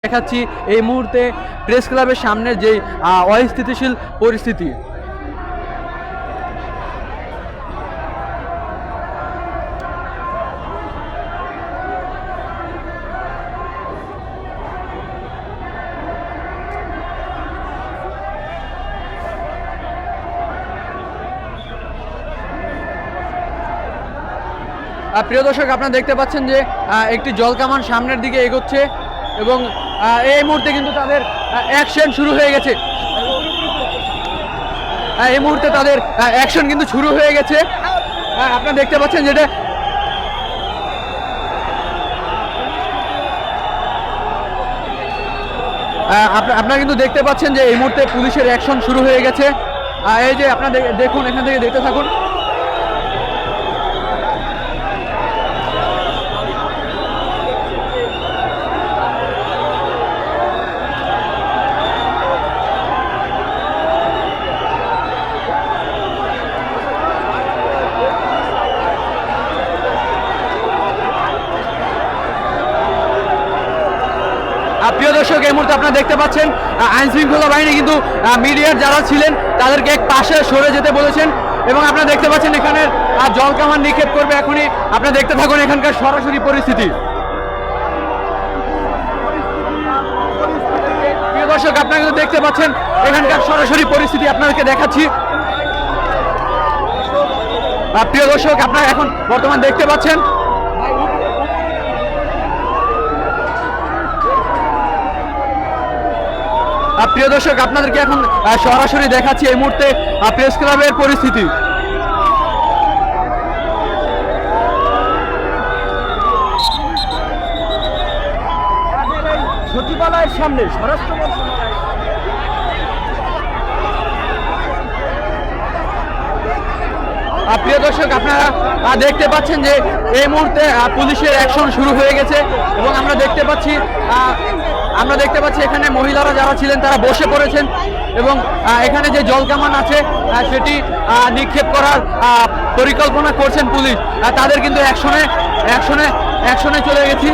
দেখাচ্ছি এই মুহূর্তে প্রেস ক্লাবের সামনে যে অস্থিতিশীল পরিস্থিতি। প্রিয় দর্শক, আপনারা দেখতে পাচ্ছেন যে একটি জলকামান সামনের দিকে এগোচ্ছে এবং এই মুহূর্তে কিন্তু তাদের অ্যাকশন শুরু হয়ে গেছে। এই মুহূর্তে তাদের অ্যাকশন কিন্তু শুরু হয়ে গেছে। আপনারা দেখতে পাচ্ছেন যেটা আপনারা কিন্তু দেখতে পাচ্ছেন যে এই মুহূর্তে পুলিশের অ্যাকশন শুরু হয়ে গেছে। এই যে আপনারা দেখুন, এখান থেকে দেখতে থাকুন। প্রিয় দর্শক, এই মুহূর্তে আপনারা দেখতে পাচ্ছেন আইন শৃঙ্খলা বাহিনী কিন্তু মিডিয়ার যারা ছিলেন তাদেরকে এক পাশে সরে যেতে বলেছেন এবং আপনারা দেখতে পাচ্ছেন এখানে জলকামান নিক্ষেপ করবে এখনই। আপনারা দেখতে থাকুন এখানকার সরাসরি পরিস্থিতি। প্রিয় দর্শক, আপনারা কিন্তু দেখতে পাচ্ছেন এখানকার সরাসরি পরিস্থিতি আপনাদেরকে দেখাচ্ছি। প্রিয় দর্শক, আপনারা এখন বর্তমান দেখতে পাচ্ছেন প্রিয় দর্শক, আপনাদেরকে এখন সরাসরি দেখাচ্ছি এই মুহূর্তে প্রেস ক্লাবের পরিস্থিতি। সচিবালয়ের সামনে স্বরাষ্ট্র মন্ত্রণালয়। প্রিয় দর্শক, আপনারা দেখতে পাচ্ছেন যে এই মুহূর্তে পুলিশের অ্যাকশন শুরু হয়ে গেছে এবং আমরা দেখতে পাচ্ছি এখানে মহিলারা যারা ছিলেন তারা বসে পড়েছেন এবং এখানে যে জলকামান আছে সেটি নিক্ষেপ করার পরিকল্পনা করছেন পুলিশ। তাদের কিন্তু অ্যাকশনে চলে গেছি।